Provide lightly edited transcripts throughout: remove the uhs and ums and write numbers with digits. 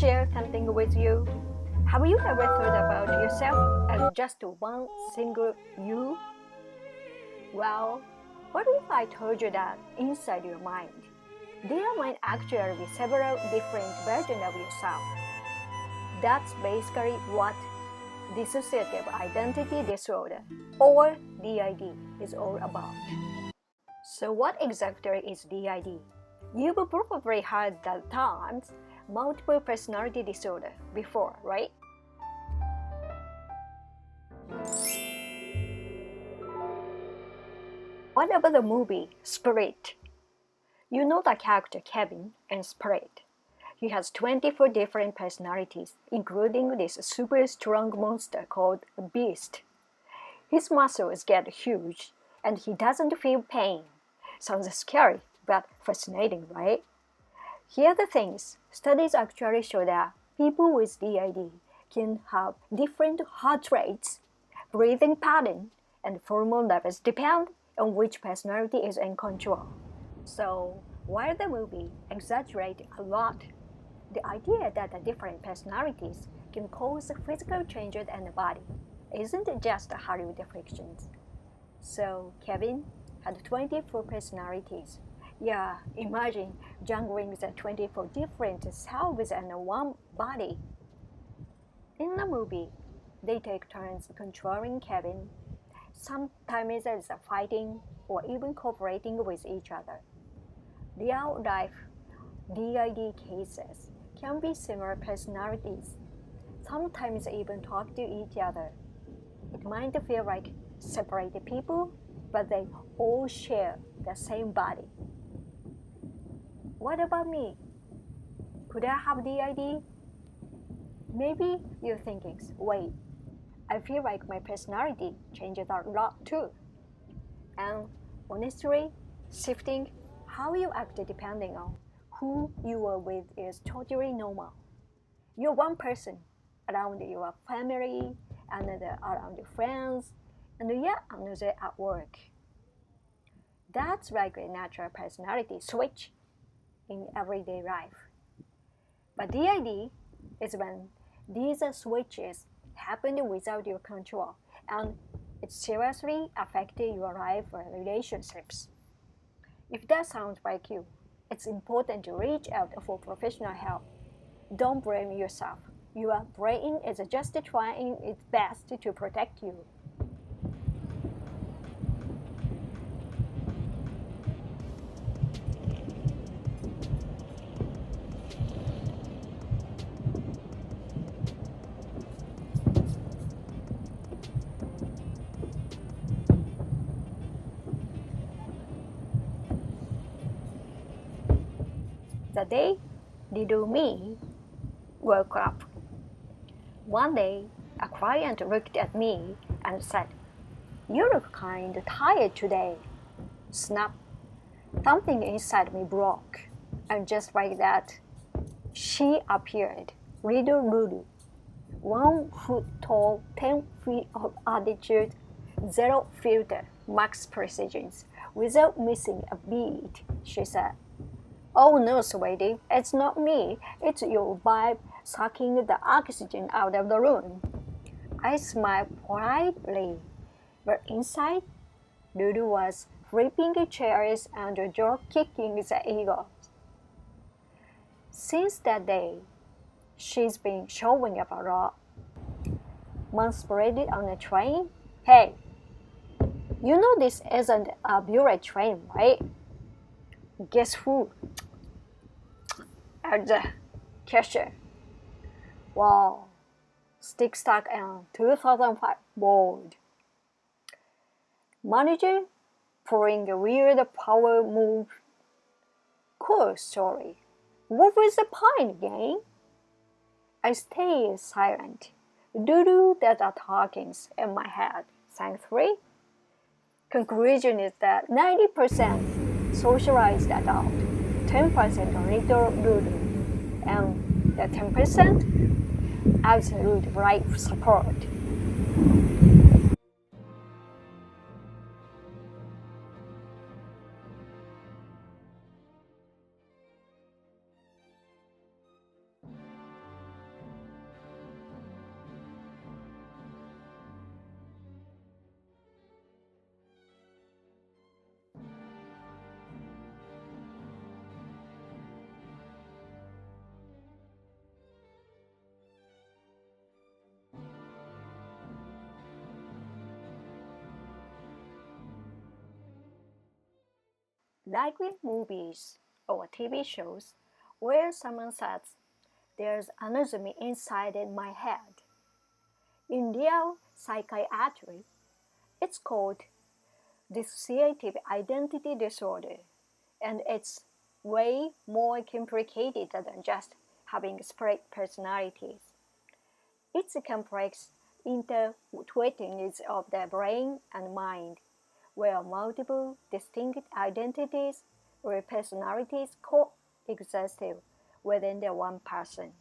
share something with you? Have you ever thought about yourself as just one single you? Well, what if I told you that inside your mind, there might actually be several different versions of yourself? That's basically what dissociative identity disorder, or DID, is all about. So what exactly is DID? You've probably heard the terms multiple personality disorder before, right? What about the movie Spirit? You know the character Kevin in Spirit. He has 24 different personalities, including this super strong monster called Beast. His muscles get huge, and he doesn't feel pain. Sounds scary, but fascinating, right? Here are the things. Studies actually show that people with DID can have different heart rates, breathing pattern, and hormone levels depend on which personality is in control. So, while the movie exaggerates a lot, the idea that the different personalities can cause physical changes in the body isn't just Hollywood fictions. So, Kevin had 24 personalities. Yeah, imagine juggling the 24 different selves in one body. In the movie, they take turns controlling Kevin. Sometimes it's fighting or even cooperating with each other. Real-life DID cases can be similar personalities, sometimes even talk to each other. It might feel like separate people, but they all share the same body. What about me? Could I have DID? Maybe you're thinking, wait, I feel like my personality changes a lot too. And honestly, shifting how you act depending on who you are with is totally normal. You're one person around your family, another around your friends, and yet another at work. That's like a natural personality switch in everyday life. But DID is when these switches happen without your control, and it seriously affected your life or relationships. If that sounds like you, it's important to reach out for professional help. Don't blame yourself. Your brain is just trying its best to protect you. The day little me woke up. One day, a client looked at me and said, "You look kind of tired today." Snap! Something inside me broke. And just like that, she appeared, little Lulu. 1 foot tall, 10 feet of attitude, zero filter, max precision, without missing a beat, she said. "Oh no, sweetie, it's not me. It's your vibe sucking the oxygen out of the room." I smiled politely, but inside, Lulu was flipping chairs and kicking the eagles. Since that day, she's been showing up a lot. Manspreading on a train? Hey, you know this isn't a bullet train, right? Guess who? At the cashier. Wow, stick stuck in 2005 bold. Manager pulling a weird power move. Cool story. What was the point, gang? I stay silent. Doodle that are talkings in my head. Thankfully, conclusion is that 90% socialized adult, 10% little doodle, and the 10% absolute life support. Like with movies or TV shows where someone says, "There's another me inside in my head." In real psychiatry, it's called dissociative identity disorder, and it's way more complicated than just having split personalities. It's a complex intertwining of the brain and mind, where multiple distinct identities or personalities coexist within the one person.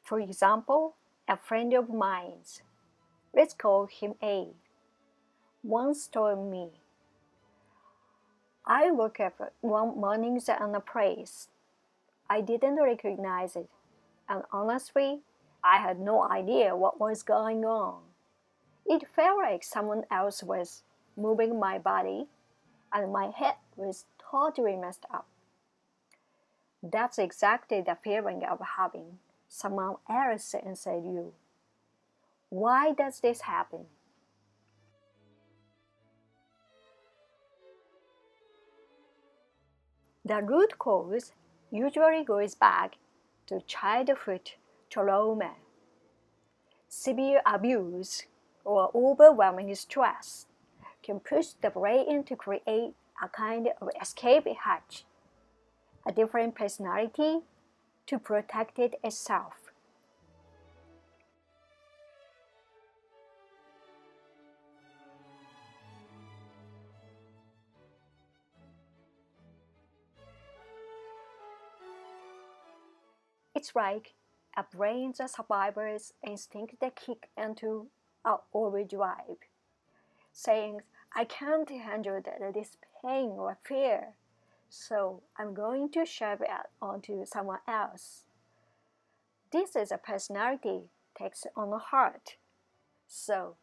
For example, a friend of mine, let's call him A, once told me, "I woke up one morning in a place. I didn't recognize it, and honestly, I had no idea what was going on. It felt like someone else was moving my body, and my head was totally messed up." That's exactly the feeling of having someone else inside you. Why does this happen? The root cause usually goes back to childhood trauma, severe abuse, or overwhelming stress can push the brain to create a kind of escape hatch, a different personality to protect it itself. It's like a brain's survivor's instinct that kick into overdrive, saying, "I can't handle this pain or fear, so I'm going to shove it onto someone else." This is a personality takes on a heart, so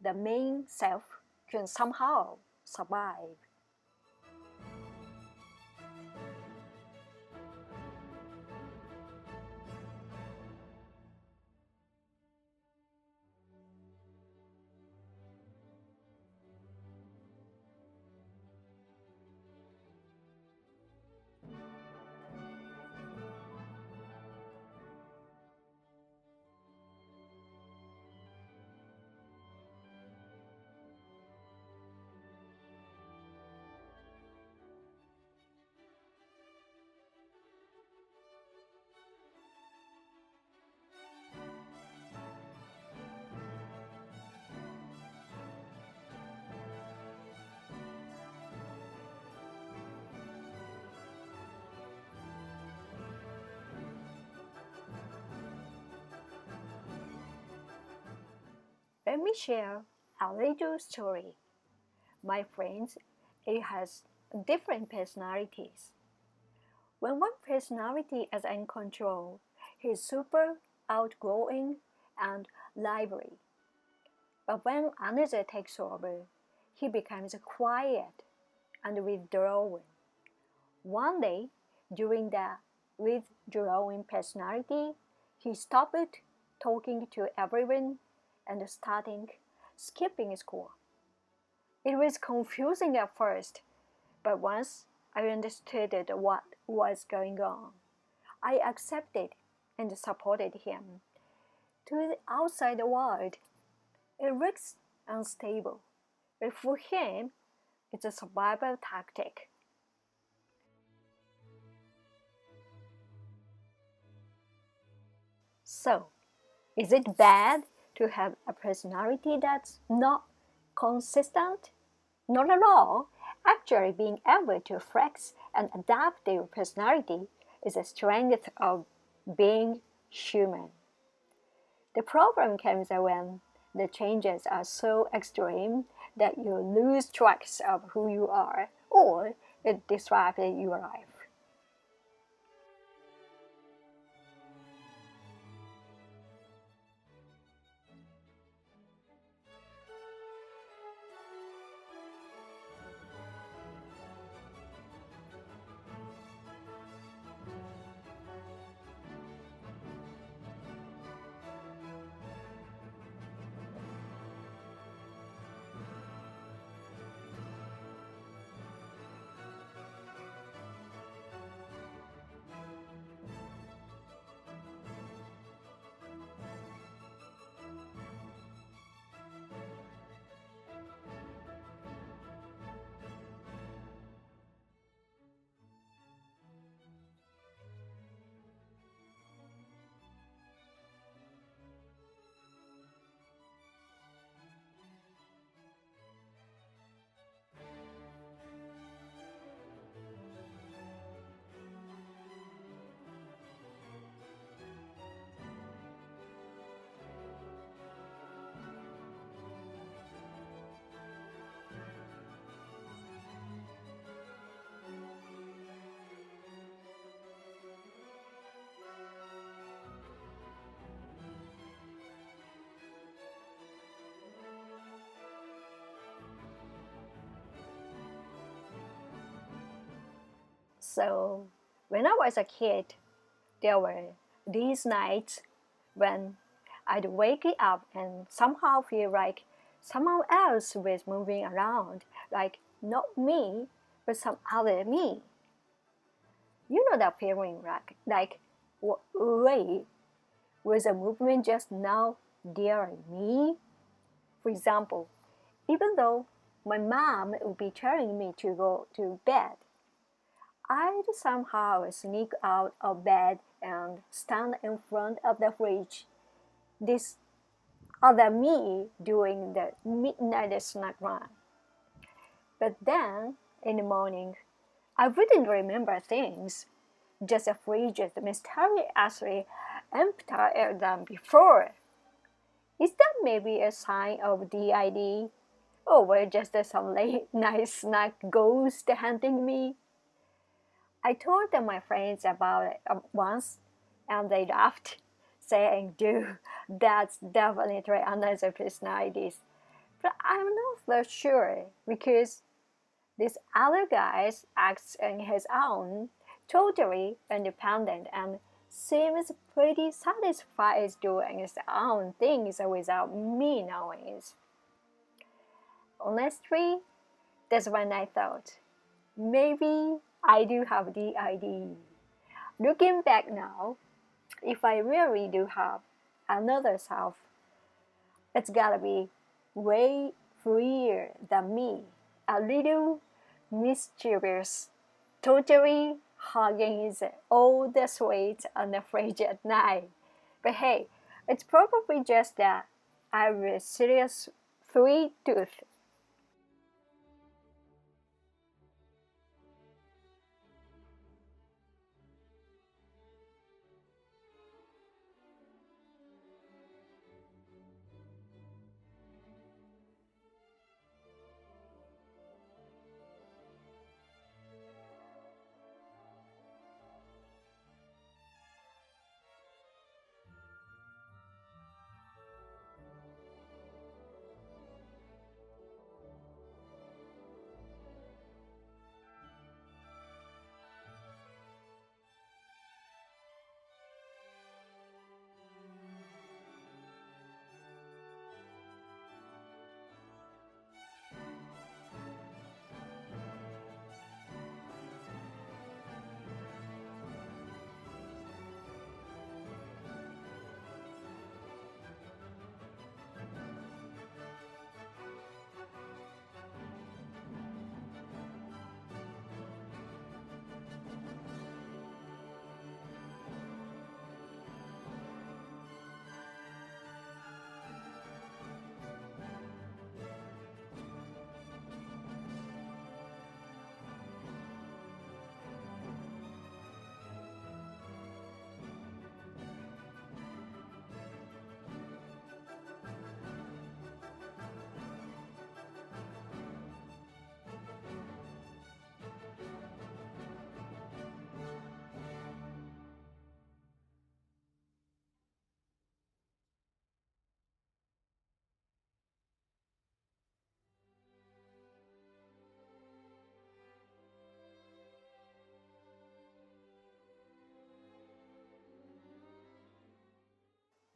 the main self can somehow survive. Let me share a little story. My friends, it has different personalities. When one personality is in control, he's super outgoing and lively. But when another takes over, he becomes quiet and withdrawing. One day, during the withdrawing personality, he stopped talking to everyone and skipping school. It was confusing at first, but once I understood what was going on, I accepted and supported him. To the outside world, it looks unstable, but for him, it's a survival tactic. So, is it bad to have a personality that's not consistent? Not at all. Actually, being able to flex and adapt your personality is a strength of being human. The problem comes when the changes are so extreme that you lose track of who you are, or it disrupts your life. So, when I was a kid, there were these nights when I'd wake up and somehow feel like someone else was moving around, like not me, but some other me. You know that feeling, like wait, was a movement just now near me? For example, even though my mom would be telling me to go to bed, I'd somehow sneak out of bed and stand in front of the fridge. This other me doing the midnight snack run. But then, in the morning, I wouldn't remember things. Just a fridge is mysteriously emptier than before. Is that maybe a sign of DID? Or just some late night snack ghost hunting me? I told my friends about it once, and they laughed, saying, dude, that's definitely another personality. But I'm not for sure, because this other guy acts on his own, totally independent, and seems pretty satisfied doing his own things without me knowing it. Honestly, that's when I thought, maybe I do have the ID. Looking back now, if I really do have another self, it's gotta be way freer than me. A little mischievous, totally hugging his old sweet on the fridge at night. But hey, it's probably just that I have a serious sweet tooth.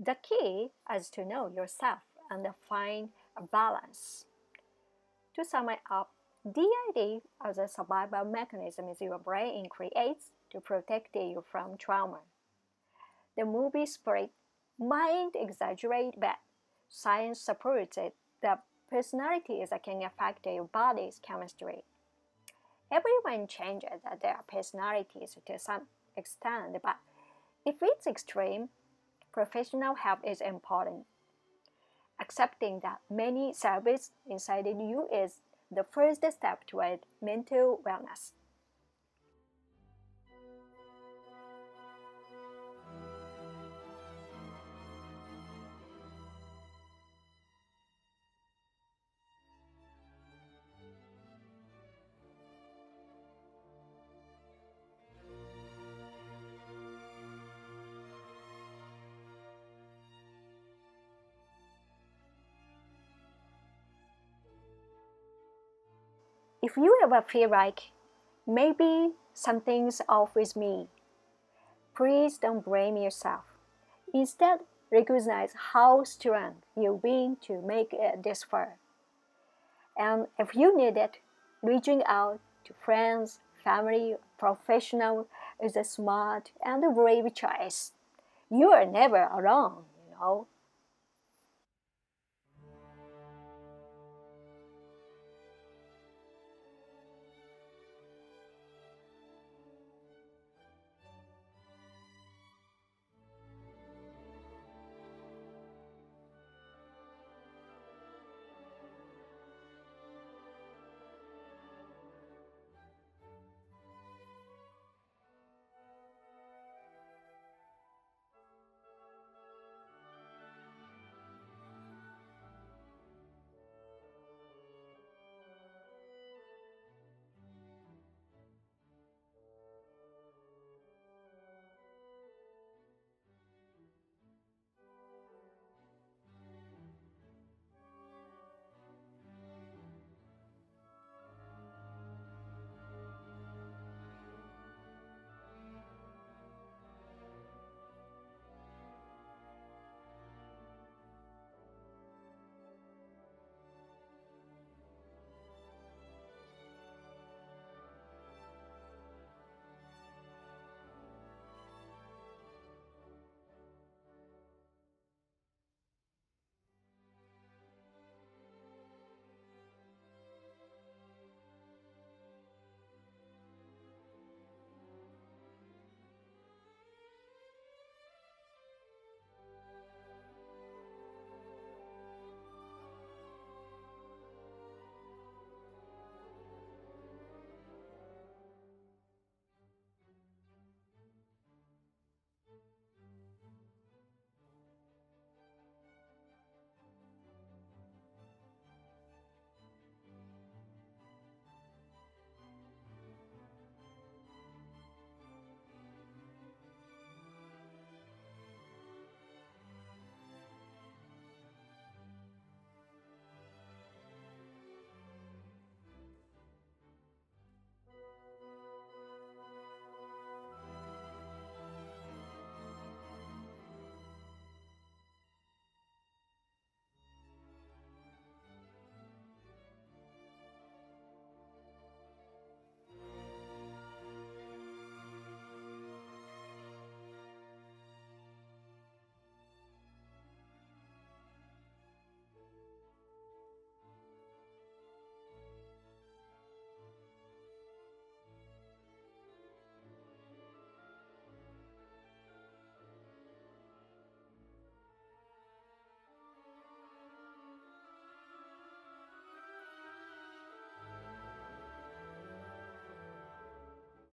The key is to know yourself and find a balance. To sum it up, DID is a survival mechanism your brain creates to protect you from trauma. The movie Spirit might exaggerate, but science supports it that personalities can affect your body's chemistry. Everyone changes their personalities to some extent, but if it's extreme, professional help is important. Accepting that many services inside you is the first step toward mental wellness. If you ever feel like maybe something's off with me, please don't blame yourself. Instead, recognize how strong you've been to make it this far. And if you need it, reaching out to friends, family, professional is a smart and brave choice. You are never alone,